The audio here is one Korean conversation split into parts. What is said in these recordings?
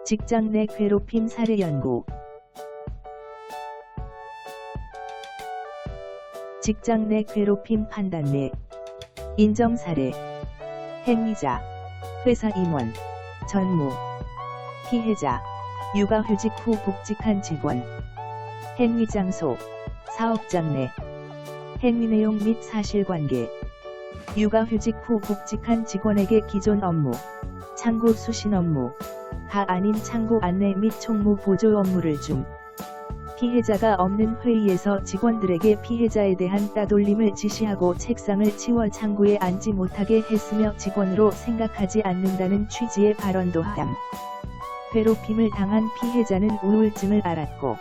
직장 내 괴롭힘 사례 연구. 직장 내 괴롭힘 판단 내 인정 사례. 행위자, 회사 임원, 전무. 피해자, 육아휴직 후 복직한 직원. 행위 장소, 사업장 내. 행위 내용 및 사실관계. 육아휴직 후 복직한 직원에게 기존 업무, 창구 수신 업무, 가 아닌 창구 안내 및 총무 보조 업무를 중. 피해자가 없는 회의에서 직원들에게 피해자에 대한 따돌림을 지시하고 책상을 치워 창구에 앉지 못하게 했으며 직원으로 생각하지 않는다는 취지의 발언도 함. 괴롭힘을 당한 피해자는 우울증을 앓았고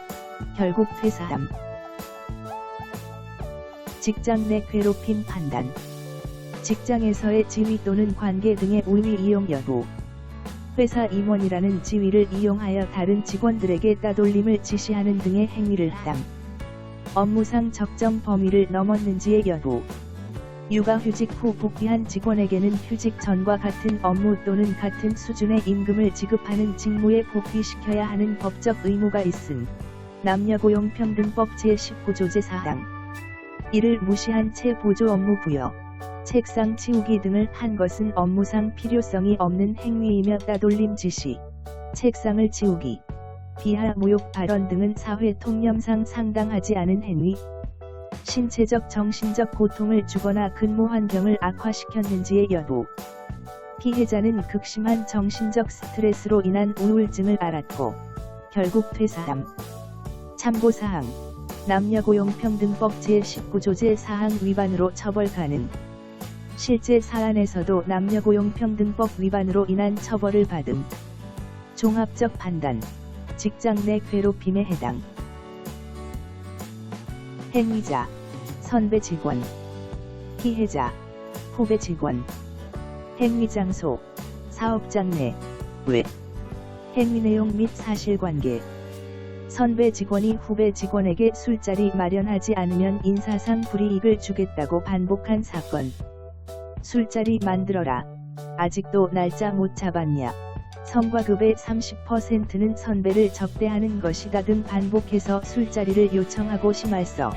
결국 퇴사함. 직장 내 괴롭힘 판단. 직장에서의 지위 또는 관계 등의 우위 이용 여부. 회사 임원이라는 지위를 이용하여 다른 직원들에게 따돌림을 지시하는 등의 행위를 함. 업무상 적정 범위를 넘었는지의 여부. 육아휴직 후 복귀한 직원에게는 휴직 전과 같은 업무 또는 같은 수준의 임금을 지급하는 직무에 복귀시켜야 하는 법적 의무가 있음. 남녀고용평등법 제19조 제4항. 이를 무시한 채 보조 업무 부여, 책상 치우기 등을 한 것은 업무상 필요성이 없는 행위이며 따돌림 지시, 책상을 치우기, 비하 모욕 발언 등은 사회 통념상 상당하지 않은 행위. 신체적 정신적 고통을 주거나 근무 환경을 악화시켰는지의 여부. 피해자는 극심한 정신적 스트레스로 인한 우울증을 앓았고 결국 퇴사함. 참고사항. 남녀고용평등법 제19조 제4항 위반으로 처벌 가능. 실제 사안에서도 남녀고용평등법 위반으로 인한 처벌을 받음. 종합적 판단. 직장 내 괴롭힘에 해당. 행위자, 선배 직원. 피해자, 후배 직원. 행위 장소, 사업장 내. 외. 행위 내용 및 사실관계. 선배 직원이 후배 직원에게 술자리 마련하지 않으면 인사상 불이익을 주겠다고 반복한 사건. 술자리 만들어라. 아직도 날짜 못 잡았냐. 성과급의 30%는 선배를 접대하는 것이다 등 반복해서 술자리를 요청하고 심할서,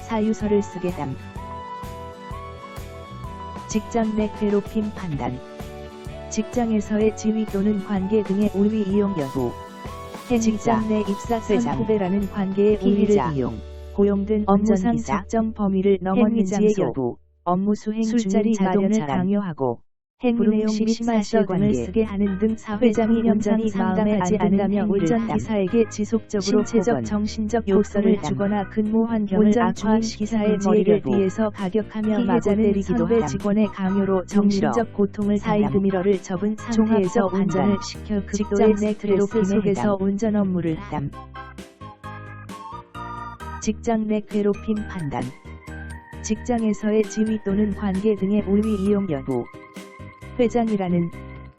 사유서를 쓰게 함. 직장 내 괴롭힘 판단. 직장에서의 지위 또는 관계 등의 우위 이용 여부. 직장 내 입사 선 후배라는 관계의 우위를 이용, 고용된 업무상 적정 범위를 넘었는지의 여부. 업무 수행 술자리 마련을 강요하고 행위 내용 및 사실관계 쓰게 하는 등 사회장이 운전이 마음에 안 든다며 운전기사에게 지속적으로 신체적 정신적 욕설을 주거나 근무 환경을 악화시키사의 머리를 위에서 가격하며 마구 때리기도 함. 직원의 강요로 정신적 고통을 사이드미러를 접은 상태에서 운전을 시켜 극도의 스트레스 속에서 운전 업무를 함. 직장 내 괴롭힘 판단. 직장에서의 지위 또는 관계 등의 우위 이용 여부. 회장이라는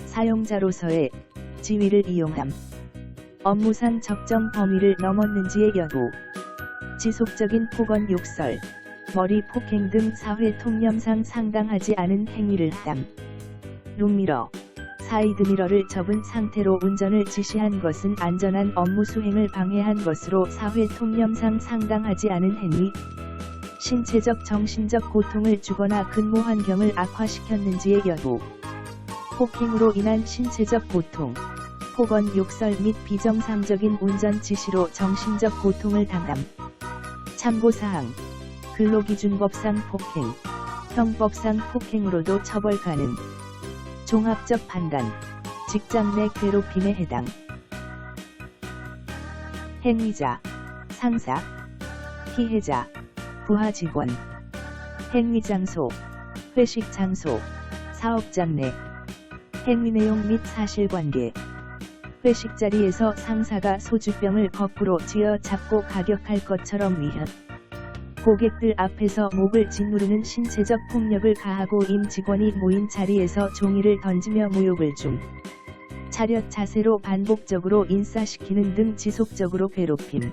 사용자로서의 지위를 이용함. 업무상 적정 범위를 넘었는지의 여부. 지속적인 폭언 욕설, 머리 폭행 등 사회 통념상 상당하지 않은 행위를 함. 룸미러, 사이드미러를 접은 상태로 운전을 지시한 것은 안전한 업무 수행을 방해한 것으로 사회 통념상 상당하지 않은 행위. 신체적 정신적 고통을 주거나 근무 환경을 악화시켰는지의 여부. 폭행으로 인한 신체적 고통, 폭언 욕설 및 비정상적인 운전 지시로 정신적 고통을 당함. 참고사항. 근로기준법상 폭행, 형법상 폭행으로도 처벌 가능. 종합적 판단. 직장 내 괴롭힘에 해당. 행위자, 상사. 피해자, 부하 직원. 행위 장소, 회식 장소, 사업장 내. 행위 내용 및 사실관계. 회식 자리에서 상사가 소주병을 거꾸로 쥐어 잡고 가격할 것처럼 위협. 고객들 앞에서 목을 짓누르는 신체적 폭력을 가하고 임 직원이 모인 자리에서 종이를 던지며 모욕을 중. 차렷 자세로 반복적으로 인사시키는 등 지속적으로 괴롭힘.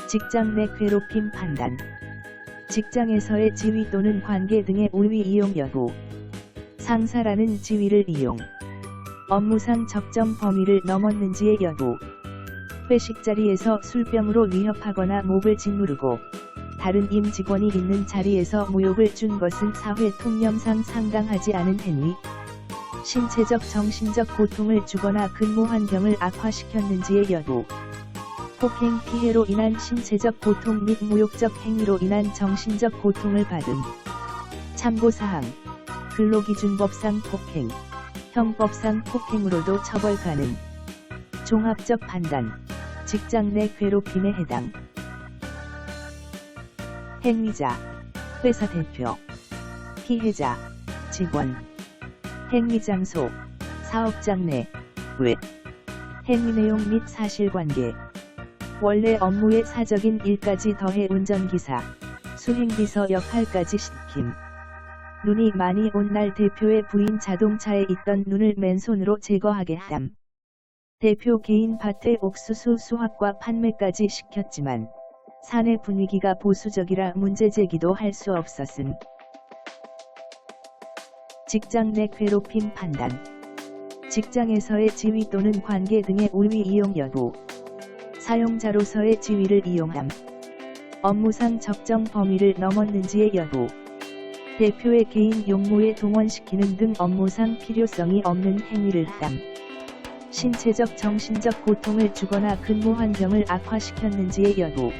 직장 내 괴롭힘 판단. 직장에서의 지위 또는 관계 등의 우위 이용 여부. 상사라는 지위를 이용, 업무상 적정 범위를 넘었는지의 여부. 회식 자리에서 술병으로 위협하거나 목을 짓누르고 다른 임직원이 있는 자리에서 모욕을 준 것은 사회 통념상 상당하지 않은 행위. 신체적 정신적 고통을 주거나 근무 환경을 악화시켰는지의 여부. 폭행 피해로 인한 신체적 고통 및 모욕적 행위로 인한 정신적 고통을 받음. 참고사항. 근로기준법상 폭행, 형법상 폭행으로도 처벌 가능. 종합적 판단. 직장 내 괴롭힘에 해당. 행위자, 회사 대표. 피해자, 직원. 행위 장소, 사업장 내, 외. 행위 내용 및 사실관계. 원래 업무의 사적인 일까지 더해 운전기사, 수행비서 역할까지 시킴. 눈이 많이 온 날 대표의 부인 자동차에 있던 눈을 맨손으로 제거하게 함. 대표 개인 밭의 옥수수 수확과 판매까지 시켰지만 사내 분위기가 보수적이라 문제 제기도 할 수 없었음. 직장 내 괴롭힘 판단. 직장에서의 지위 또는 관계 등의 우위 이용 여부. 사용자로서의 지위를 이용함. 업무상 적정 범위를 넘었는지의 여부. 대표의 개인 용무에 동원시키는 등 업무상 필요성이 없는 행위를 함. 신체적 정신적 고통을 주거나 근무 환경을 악화시켰는지의 여부.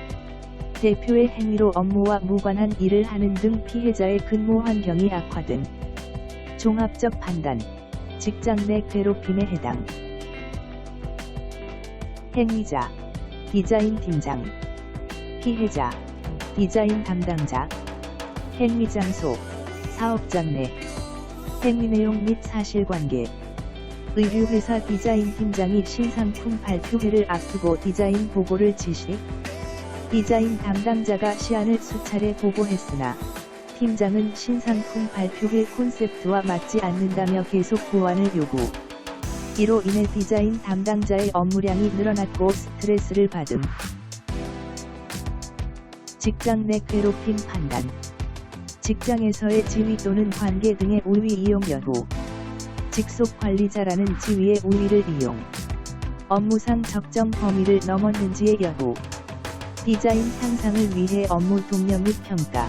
대표의 행위로 업무와 무관한 일을 하는 등 피해자의 근무 환경이 악화됨. 종합적 판단. 직장 내 괴롭힘에 해당. 행위자, 디자인 팀장. 피해자, 디자인 담당자. 행위 장소, 사업장 내. 행위 내용 및 사실관계. 의류회사 디자인 팀장이 신상품 발표회를 앞두고 디자인 보고를 지시. 디자인 담당자가 시안을 수차례 보고했으나 팀장은 신상품 발표회 콘셉트와 맞지 않는다며 계속 보완을 요구. 이로 인해 디자인 담당자의 업무량이 늘어났고 스트레스를 받음. 직장 내 괴롭힘 판단. 직장에서의 지위 또는 관계 등의 우위 이용 여부. 직속 관리자라는 지위의 우위를 이용. 업무상 적정 범위를 넘었는지의 여부. 디자인 향상을 위해 업무 독려 및 평가,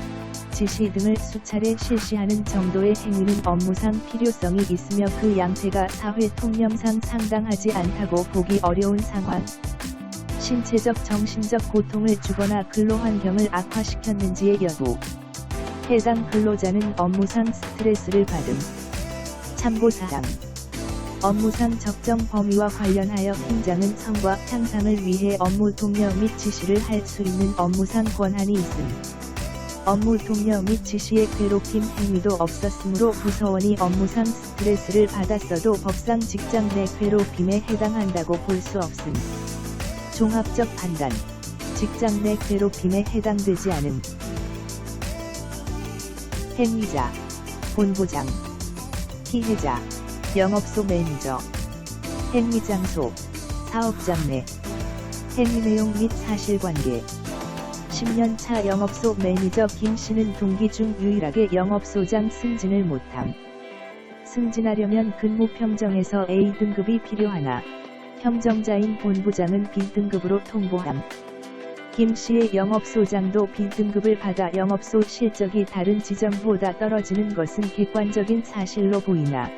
지시 등을 수차례 실시하는 정도의 행위는 업무상 필요성이 있으며 그 양태가 사회 통념상 상당하지 않다고 보기 어려운 상황. 신체적 정신적 고통을 주거나 근로 환경을 악화시켰는지의 여부. 해당 근로자는 업무상 스트레스를 받음. 참고사항. 업무상 적정 범위와 관련하여 팀장은 성과 향상을 위해 업무 독려 및 지시를 할 수 있는 업무상 권한이 있음. 업무 독려 및 지시의 괴롭힘 행위도 없었으므로 부서원이 업무상 스트레스를 받았어도 법상 직장 내 괴롭힘에 해당한다고 볼 수 없음. 종합적 판단. 직장 내 괴롭힘에 해당되지 않음. 행위자, 본부장. 피해자, 영업소 매니저. 행위 장소, 사업장 내. 행위 내용 및 사실관계. 10년차 영업소 매니저 김씨는 동기 중 유일하게 영업소장 승진을 못함. 승진하려면 근무 평정에서 A등급이 필요하나 평정자인 본부장은 B등급으로 통보함. 김씨의 영업소장도 B등급을 받아 영업소 실적이 다른 지점보다 떨어지는 것은 객관적인 사실로 보이나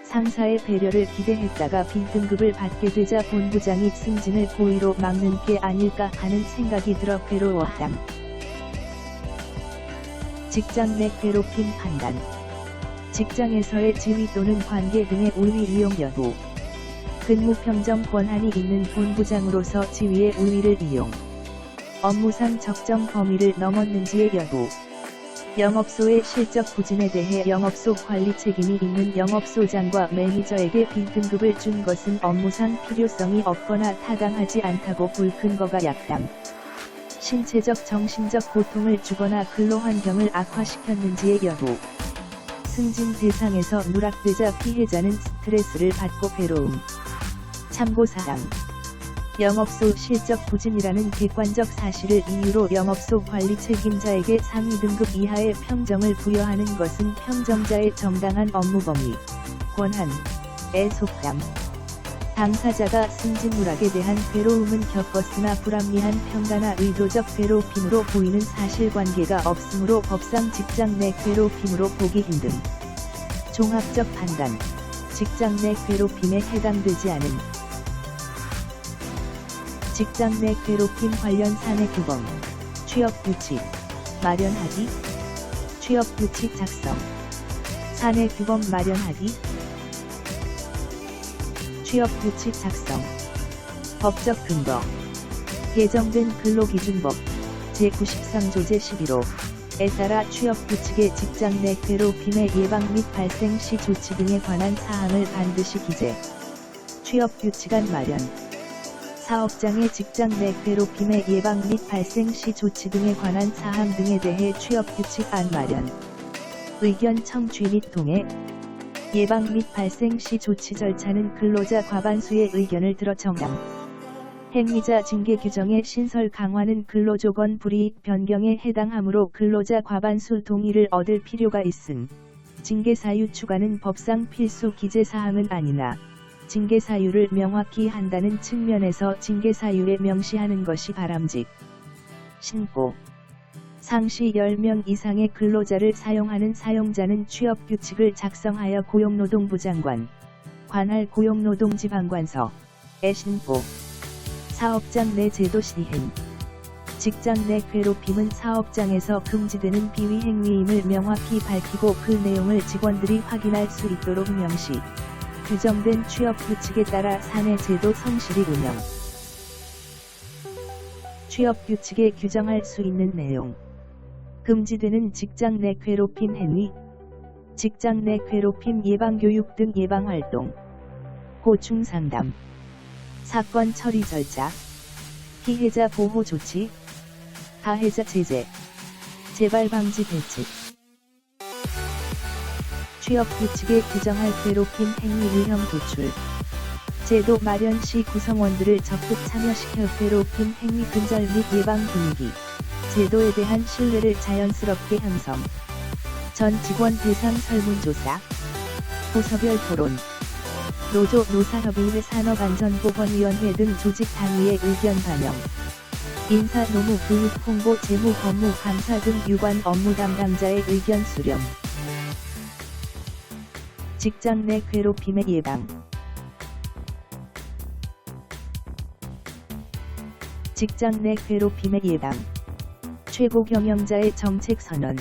상사의 배려를 기대했다가 B등급을 받게 되자 본부장이 승진을 고의로 막는 게 아닐까 하는 생각이 들어 괴로워함. 직장 내 괴롭힘 판단. 직장에서의 지위 또는 관계 등의 우위 이용 여부. 근무 평정 권한이 있는 본부장으로서 지위의 우위를 이용. 업무상 적정 범위를 넘었는지의 여부. 영업소의 실적 부진에 대해 영업소 관리 책임이 있는 영업소장과 매니저에게 B등급을 준 것은 업무상 필요성이 없거나 타당하지 않다고 볼 근거가 약담. 신체적 정신적 고통을 주거나 근로 환경을 악화시켰는지의 여부. 승진 대상에서 누락되자 피해자는 스트레스를 받고 괴로움. 참고사항. 영업소 실적 부진이라는 객관적 사실을 이유로 영업소 관리 책임자에게 상위 등급 이하의 평정을 부여하는 것은 평정자의 정당한 업무 범위, 권한, 의 속담. 당사자가 승진 누락에 대한 괴로움은 겪었으나 불합리한 평가나 의도적 괴롭힘으로 보이는 사실관계가 없으므로 법상 직장 내 괴롭힘으로 보기 힘듦. 종합적 판단. 직장 내 괴롭힘에 해당되지 않은 직장 내 괴롭힘 관련 사내 규범, 취업규칙, 마련하기, 취업규칙 작성, 사내 규범 마련하기, 취업규칙 작성, 법적 근거, 개정된 근로기준법 제93조 제11호에 따라 취업규칙의 직장 내 괴롭힘의 예방 및 발생 시 조치 등에 관한 사항을 반드시 기재, 취업규칙안 마련, 사업장의 직장 내 괴롭힘의 예방 및 발생 시 조치 등에 관한 사항 등에 대해 취업규칙안 마련, 의견 청취 및 동의, 예방 및 발생 시 조치 절차는 근로자 과반수의 의견을 들어 정당, 행위자 징계 규정의 신설 강화는 근로조건 불이익 변경에 해당하므로 근로자 과반수 동의를 얻을 필요가 있음. 징계 사유 추가는 법상 필수 기재 사항은 아니나 징계 사유를 명확히 한다는 측면에서 징계 사유에 명시하는 것이 바람직. 신고. 상시 10명 이상의 근로자를 사용하는 사용자는 취업규칙을 작성하여 고용노동부 장관, 관할 고용노동지방관서에 신고. 사업장 내 제도 시행. 직장 내 괴롭힘은 사업장에서 금지되는 비위 행위임을 명확히 밝히고 그 내용을 직원들이 확인할 수 있도록 명시. 규정된 취업규칙에 따라 사내 제도 성실히 운영. 취업규칙에 규정할 수 있는 내용. 금지되는 직장 내 괴롭힘 행위, 직장 내 괴롭힘 예방교육 등 예방활동, 고충상담, 사건 처리 절차, 피해자 보호 조치, 가해자 제재, 재발 방지 대책. 취업규칙에 규정할 괴롭힘 행위 유형 도출. 제도 마련 시 구성원들을 적극 참여시켜 괴롭힘 행위 근절 및 예방 분위기, 제도에 대한 신뢰를 자연스럽게 형성. 전 직원 대상 설문조사, 부서별 토론, 노조 노사협의회 산업안전보건위원회 등 조직 단위의 의견 반영, 인사 노무 교육 홍보 재무 법무 감사 등 유관 업무 담당자의 의견 수렴. 직장 내 괴롭힘의 예방. 직장 내 괴롭힘의 예방. 최고 경영자의 정책 선언.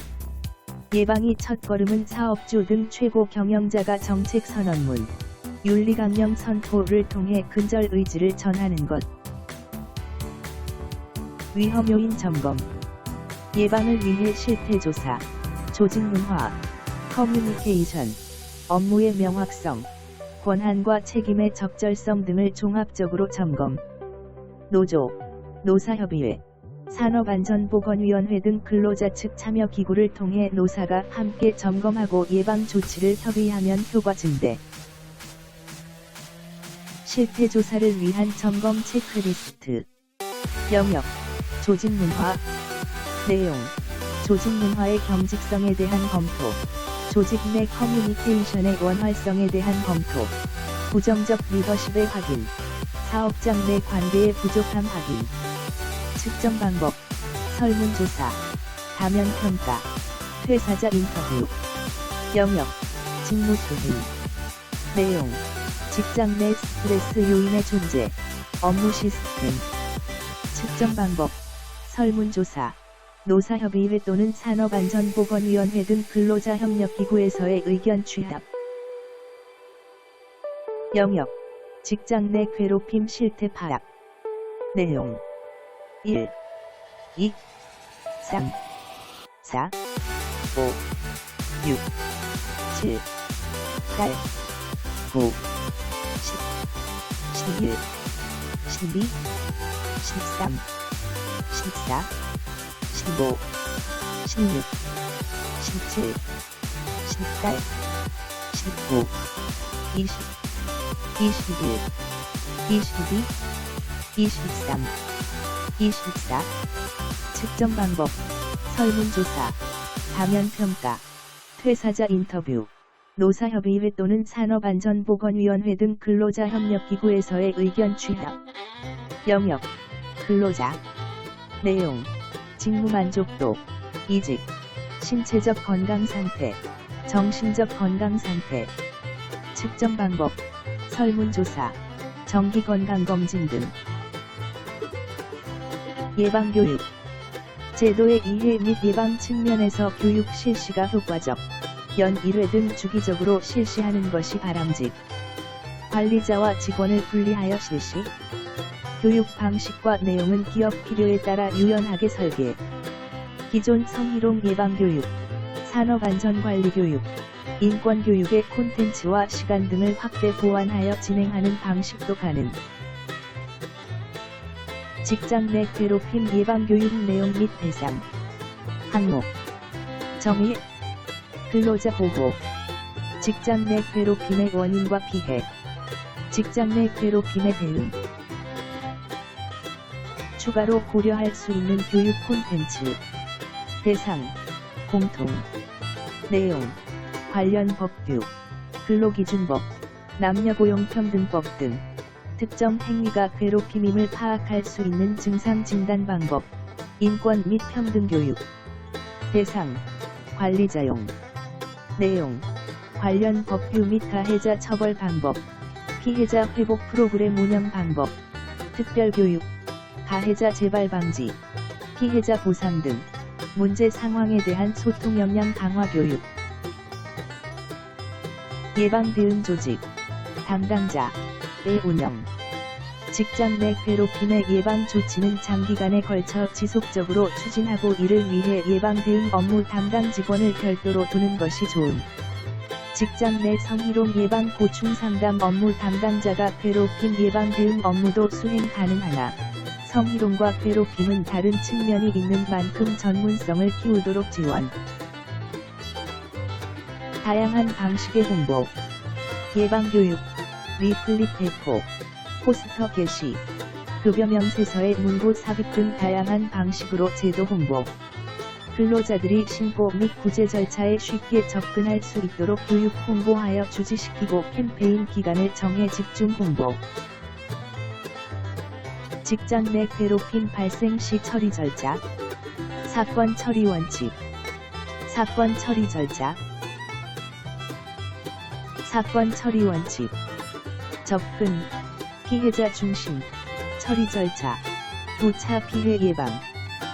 예방이 첫걸음은 사업주 등 최고 경영자가 정책 선언문, 윤리강령 선포를 통해 근절 의지를 전하는 것. 위험 요인 점검. 예방을 위해 실태조사, 조직 문화, 커뮤니케이션, 업무의 명확성, 권한과 책임의 적절성 등을 종합적으로 점검. 노조, 노사협의회, 산업안전보건위원회 등 근로자 측 참여 기구를 통해 노사가 함께 점검하고 예방 조치를 협의하면 효과 증대. 실태조사를 위한 점검 체크리스트. 영역, 조직 문화, 내용, 조직 문화의 경직성에 대한 검토, 조직 내 커뮤니케이션의 원활성에 대한 검토, 부정적 리더십의 확인, 사업장 내 관계의 부족함 확인. 측정 방법, 설문조사, 다면평가, 퇴사자 인터뷰. 영역, 직무 수행. 내용, 직장 내 스트레스 요인의 존재, 업무 시스템. 측정 방법, 설문조사, 노사협의회 또는 산업안전보건위원회 등 근로자협력기구에서의 의견 취합. 영역, 직장 내 괴롭힘 실태 파악. 내용 1, 2, 3, 4, 5, 6, 7, 8, 9, 10, 11, 12, 13, 14, 15, 16, 17, 18, 19, 20, 21, 22, 23, 24. 측정 방법, 설문조사, 다면평가, 퇴사자 인터뷰. 노사협의회 또는 산업안전보건위원회 등 근로자협력기구에서의 의견 취합. 영역, 근로자. 내용, 직무만족도, 이직, 신체적 건강상태, 정신적 건강상태, 측정 방법, 설문조사, 정기건강검진 등. 예방교육. 제도의 이해 및 예방 측면에서 교육 실시가 효과적, 연 1회 등 주기적으로 실시하는 것이 바람직. 관리자와 직원을 분리하여 실시. 교육 방식과 내용은 기업 필요에 따라 유연하게 설계. 기존 성희롱 예방교육, 산업안전관리교육, 인권교육의 콘텐츠와 시간 등을 확대 보완하여 진행하는 방식도 가능. 직장 내 괴롭힘 예방교육 내용 및 대상. 항목. 정의. 근로자 보호. 직장 내 괴롭힘의 원인과 피해. 직장 내 괴롭힘의 대응. 추가로 고려할 수 있는 교육 콘텐츠. 대상. 공통. 내용. 관련 법규, 근로기준법, 남녀고용평등법 등 특정 행위가 괴롭힘임을 파악할 수 있는 증상 진단 방법, 인권 및 평등교육. 대상. 관리자용. 내용. 관련 법규 및 가해자 처벌 방법, 피해자 회복 프로그램 운영 방법, 특별교육, 가해자 재발 방지, 피해자 보상 등 문제 상황에 대한 소통 역량 강화 교육. 예방 대응 조직, 담당자의 운영. 직장 내 괴롭힘의 예방 조치는 장기간에 걸쳐 지속적으로 추진하고 이를 위해 예방 대응 업무 담당 직원을 별도로 두는 것이 좋음. 직장 내 성희롱 예방 고충 상담 업무 담당자가 괴롭힘 예방 대응 업무도 수행 가능하나, 성희롱과 괴롭힘은 다른 측면이 있는 만큼 전문성을 키우도록 지원. 다양한 방식의 홍보. 예방교육, 리플릿 배포, 포스터 게시, 급여 명세서의 문구 삽입 등 다양한 방식으로 제도 홍보. 근로자들이 신고 및 구제 절차에 쉽게 접근할 수 있도록 교육 홍보하여 주지시키고 캠페인 기간을 정해 집중 홍보. 직장 내 괴롭힘 발생 시 처리 절차. 사건 처리 원칙. 사건 처리 절차. 사건 처리 원칙. 접근, 피해자 중심, 처리 절차, 2차 피해 예방,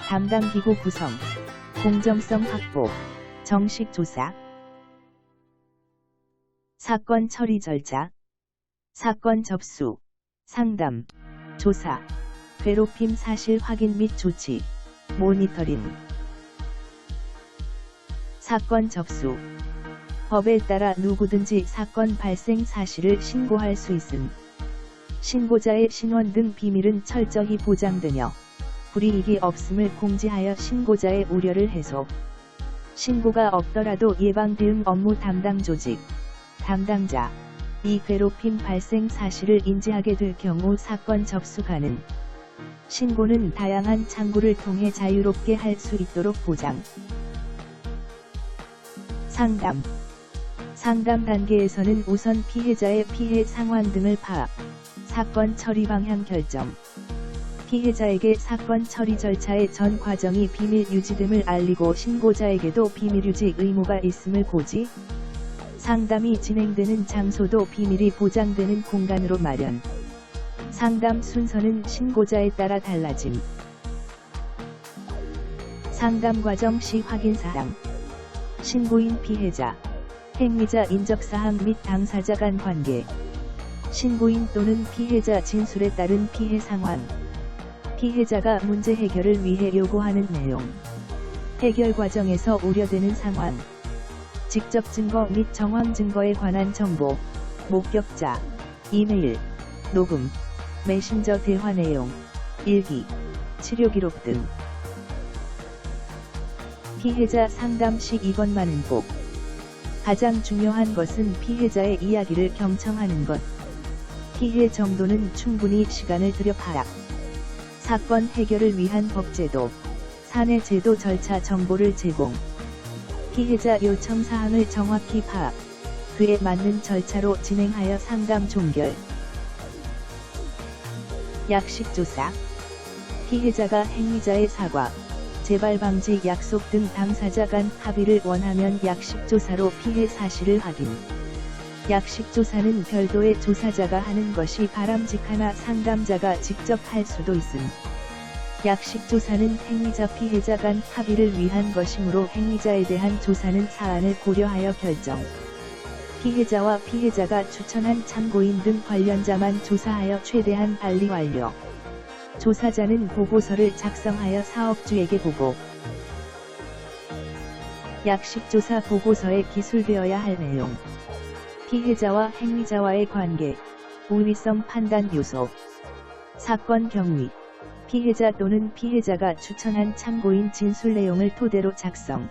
담당 기구 구성, 공정성 확보, 정식 조사. 사건 처리 절차. 사건 접수, 상담, 조사, 괴롭힘 사실 확인 및 조치, 모니터링. 사건 접수. 법에 따라 누구든지 사건 발생 사실을 신고할 수 있음. 신고자의 신원 등 비밀은 철저히 보장되며 불이익이 없음을 공지하여 신고자의 우려를 해소. 신고가 없더라도 예방 대응 업무 담당 조직, 담당자, 이 괴롭힘 발생 사실을 인지하게 될 경우 사건 접수 가능. 신고는 다양한 창구를 통해 자유롭게 할 수 있도록 보장. 상담. 상담 단계에서는 우선 피해자의 피해 상황 등을 파악, 사건 처리 방향 결정. 피해자에게 사건 처리 절차의 전 과정이 비밀 유지됨을 알리고 신고자에게도 비밀 유지 의무가 있음을 고지. 상담이 진행되는 장소도 비밀이 보장되는 공간으로 마련. 상담 순서는 신고자에 따라 달라짐. 상담 과정 시 확인사항. 신고인 피해자, 행위자 인적사항 및 당사자 간 관계. 신고인 또는 피해자 진술에 따른 피해 상황. 피해자가 문제 해결을 위해 요구하는 내용. 해결 과정에서 우려되는 상황. 직접 증거 및 정황 증거에 관한 정보. 목격자, 이메일, 녹음, 메신저 대화 내용, 일기, 치료 기록 등. 피해자 상담 시 이것만은 꼭. 가장 중요한 것은 피해자의 이야기를 경청하는 것. 피해 정도는 충분히 시간을 들여 파악. 사건 해결을 위한 법제도, 사내 제도 절차 정보를 제공. 피해자 요청 사항을 정확히 파악. 그에 맞는 절차로 진행하여 상담 종결. 약식조사. 피해자가 행위자의 사과, 재발방지 약속 등 당사자 간 합의를 원하면 약식조사로 피해 사실을 확인. 약식조사는 별도의 조사자가 하는 것이 바람직하나 상담자가 직접 할 수도 있음. 약식조사는 행위자 피해자 간 합의를 위한 것이므로 행위자에 대한 조사는 사안을 고려하여 결정. 피해자와 피해자가 추천한 참고인 등 관련자만 조사하여 최대한 빨리 완료. 조사자는 보고서를 작성하여 사업주에게 보고. 약식조사 보고서에 기술되어야 할 내용. 피해자와 행위자와의 관계, 우위성 판단 요소, 사건 경위, 피해자 또는 피해자가 추천한 참고인 진술 내용을 토대로 작성.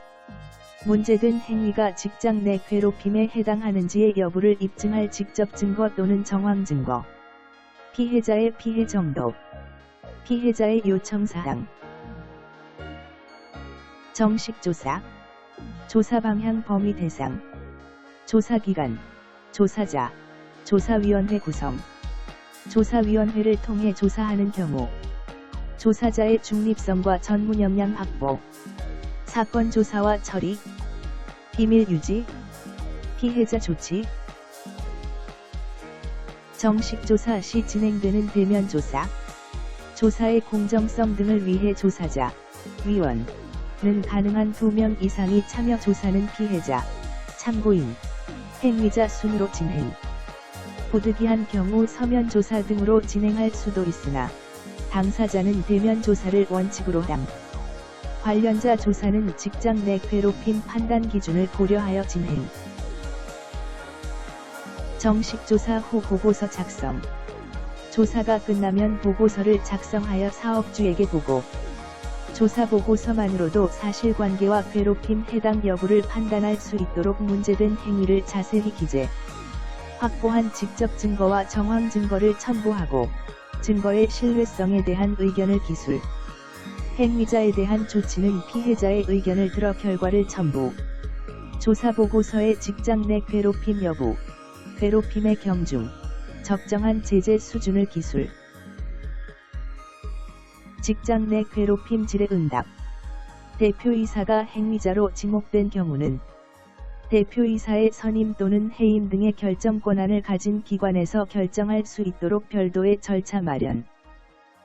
문제된 행위가 직장 내 괴롭힘에 해당하는지의 여부를 입증할 직접 증거 또는 정황 증거. 피해자의 피해 정도. 피해자의 요청 사항. 정식 조사. 조사 방향 범위 대상. 조사 기간. 조사자. 조사위원회 구성. 조사위원회를 통해 조사하는 경우. 조사자의 중립성과 전문 역량 확보. 사건 조사와 처리. 비밀 유지. 피해자 조치. 정식 조사 시 진행되는 대면 조사. 조사의 공정성 등을 위해 조사자, 위원은 가능한 2명 이상이 참여. 조사는 피해자, 참고인, 행위자 순으로 진행. 부득이한 경우 서면 조사 등으로 진행할 수도 있으나 당사자는 대면 조사를 원칙으로 함. 관련자 조사는 직장 내 괴롭힘 판단 기준을 고려하여 진행. 정식 조사 후 보고서 작성. 조사가 끝나면 보고서를 작성하여 사업주에게 보고. 조사 보고서만으로도 사실관계와 괴롭힘 해당 여부를 판단할 수 있도록 문제된 행위를 자세히 기재. 확보한 직접 증거와 정황 증거를 첨부하고 증거의 신뢰성에 대한 의견을 기술. 행위자에 대한 조치는 피해자의 의견을 들어 결과를 첨부. 조사 보고서의 직장 내 괴롭힘 여부, 괴롭힘의 경중, 적정한 제재 수준을 기술. 직장 내 괴롭힘 질의 응답. 대표이사가 행위자로 지목된 경우는 대표이사의 선임 또는 해임 등의 결정 권한을 가진 기관에서 결정할 수 있도록 별도의 절차 마련.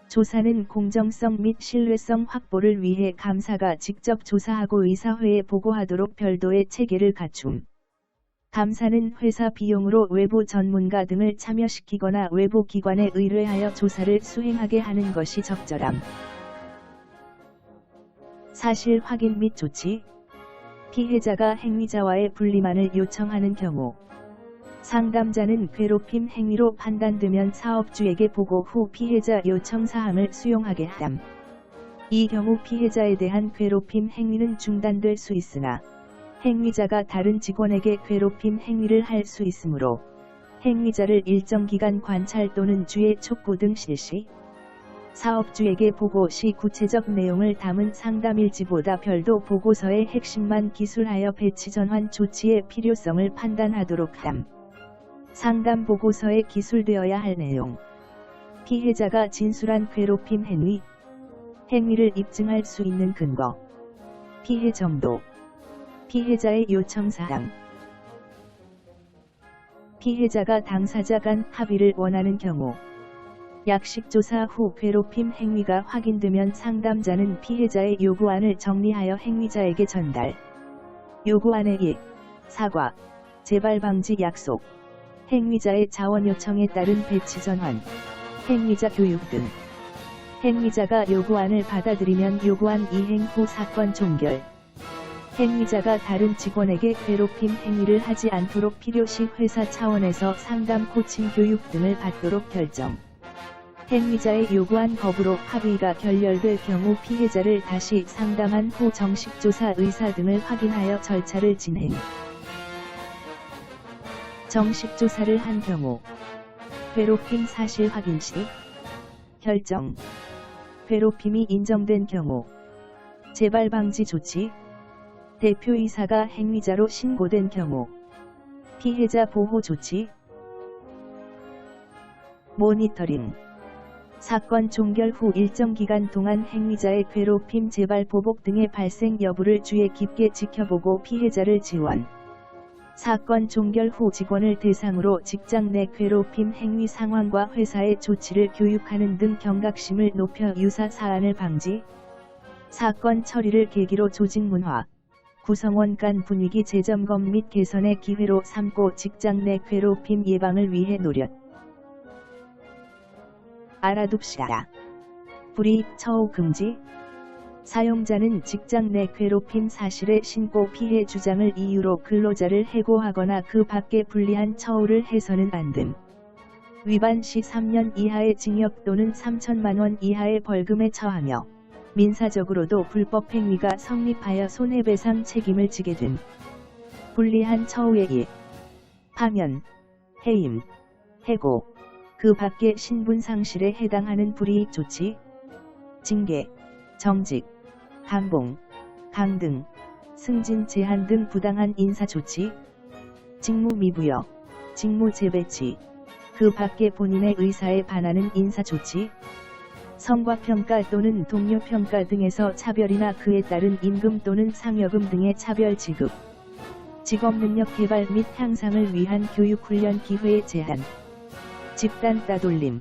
조사는 공정성 및 신뢰성 확보를 위해 감사가 직접 조사하고 의사회에 보고하도록 별도의 체계를 갖춤. 감사는 회사 비용으로 외부 전문가 등을 참여시키거나 외부 기관에 의뢰하여 조사를 수행하게 하는 것이 적절함. 사실 확인 및 조치. 피해자가 행위자와의 분리만을 요청하는 경우 상담자는 괴롭힘 행위로 판단되면 사업주에게 보고 후 피해자 요청 사항을 수용하게 함. 이 경우 피해자에 대한 괴롭힘 행위는 중단될 수 있으나 행위자가 다른 직원에게 괴롭힘 행위를 할 수 있으므로 행위자를 일정 기간 관찰 또는 주의 촉구 등 실시. 사업주에게 보고 시 구체적 내용을 담은 상담일지보다 별도 보고서의 핵심만 기술하여 배치 전환 조치의 필요성을 판단하도록 함. 상담 보고서에 기술되어야 할 내용. 피해자가 진술한 괴롭힘 행위. 행위를 입증할 수 있는 근거. 피해 정도. 피해자의 요청 사항. 피해자가 당사자 간 합의를 원하는 경우 약식조사 후 괴롭힘 행위가 확인되면 상담자는 피해자의 요구안을 정리하여 행위자에게 전달. 요구안에 1. 사과, 재발방지 약속, 행위자의 자원 요청에 따른 배치 전환, 행위자 교육 등. 행위자가 요구안을 받아들이면 요구안 이행 후 사건 종결. 행위자가 다른 직원에게 괴롭힘 행위를 하지 않도록 필요시 회사 차원에서 상담 코칭 교육 등을 받도록 결정. 행위자의 요구안 거부로 합의가 결렬될 경우 피해자를 다시 상담한 후 정식 조사 의사 등을 확인하여 절차를 진행. 정식 조사를 한 경우 괴롭힘 사실 확인 시 결정. 괴롭힘이 인정된 경우 재발 방지 조치. 대표이사가 행위자로 신고된 경우 피해자 보호 조치. 모니터링. 사건 종결 후 일정 기간 동안 행위자의 괴롭힘, 재발, 보복 등의 발생 여부를 주의 깊게 지켜보고 피해자를 지원. 사건 종결 후 직원을 대상으로 직장 내 괴롭힘 행위 상황과 회사의 조치를 교육하는 등 경각심을 높여 유사 사안을 방지. 사건 처리를 계기로 조직 문화, 구성원 간 분위기 재점검 및 개선의 기회로 삼고 직장 내 괴롭힘 예방을 위해 노력. 알아둡시다. 불이익 처우 금지. 사용자는 직장 내 괴롭힘 사실의 신고 피해 주장을 이유로 근로자를 해고하거나 그 밖에 불리한 처우를 해서는 안 됨. 위반 시 3년 이하의 징역 또는 3천만 원 이하의 벌금에 처하며 민사적으로도 불법 행위가 성립하여 손해배상 책임을 지게 됨. 불리한 처우의 1. 파면, 해임, 해고, 그 밖의 신분 상실에 해당하는 불이익 조치, 징계, 정직, 감봉, 강등, 승진 제한 등 부당한 인사 조치, 직무 미부여, 직무 재배치, 그 밖의 본인의 의사에 반하는 인사 조치, 성과평가 또는 동료평가 등에서 차별이나 그에 따른 임금 또는 상여금 등의 차별 지급, 직업능력 개발 및 향상을 위한 교육훈련 기회의 제한, 집단 따돌림,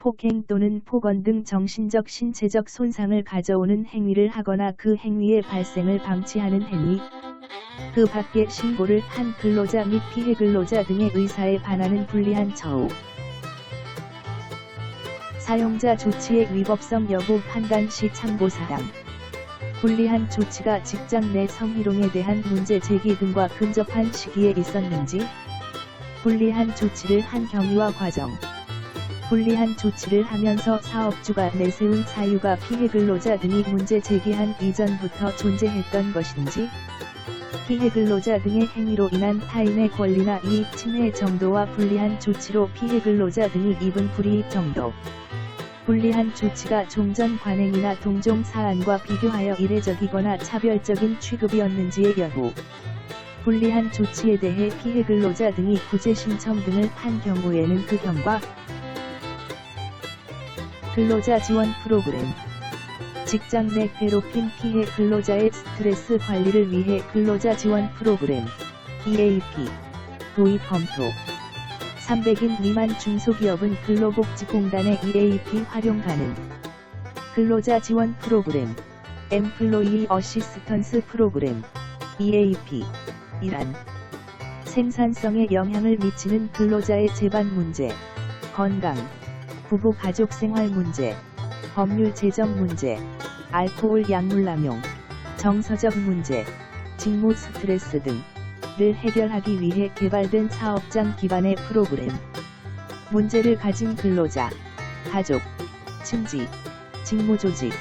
폭행 또는 폭언 등 정신적 신체적 손상을 가져오는 행위를 하거나 그 행위의 발생을 방치하는 행위, 그 밖의 신고를 한 근로자 및 피해 근로자 등의 의사에 반하는 불리한 처우. 사용자 조치의 위법성 여부 판단 시 참고사항. 불리한 조치가 직장 내 성희롱에 대한 문제 제기 등과 근접한 시기에 있었는지, 불리한 조치를 한 경위와 과정, 불리한 조치를 하면서 사업주가 내세운 사유가 피해 근로자 등이 문제 제기한 이전부터 존재했던 것인지, 피해 근로자 등의 행위로 인한 타인의 권리나 이익 침해 정도와 불리한 조치로 피해 근로자 등이 입은 불이익 정도, 불리한 조치가 종전 관행이나 동종 사안과 비교하여 이례적이거나 차별적인 취급이었는지의 여부, 불리한 조치에 대해 피해 근로자 등이 구제 신청 등을 한 경우에는 그 경과, 근로자 지원 프로그램. 직장 내 괴롭힘 피해 근로자의 스트레스 관리를 위해 근로자 지원 프로그램 EAP 도입 검토. 300인 미만 중소기업은 근로복지공단의 EAP 활용 가능. 근로자 지원 프로그램 Employee Assistance 프로그램 EAP. 이란 생산성에 영향을 미치는 근로자의 재반 문제, 건강, 부부 가족 생활 문제, 법률 제정 문제, 알코올 약물 남용, 정서적 문제, 직무 스트레스 등을 해결하기 위해 개발된 사업장 기반의 프로그램. 문제를 가진 근로자, 가족, 침지, 직무조직,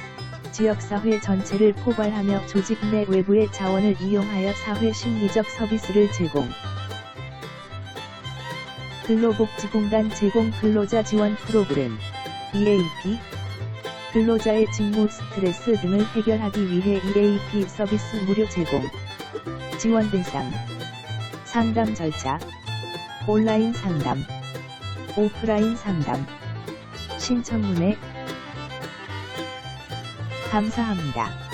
지역사회 전체를 포괄하며 조직 내 외부의 자원을 이용하여 사회 심리적 서비스를 제공. 근로복지공단 제공 근로자 지원 프로그램 EAP. 근로자의 직무 스트레스 등을 해결하기 위해 EAP 서비스 무료 제공. 지원 대상, 상담 절차, 온라인 상담, 오프라인 상담, 신청 문의. 감사합니다.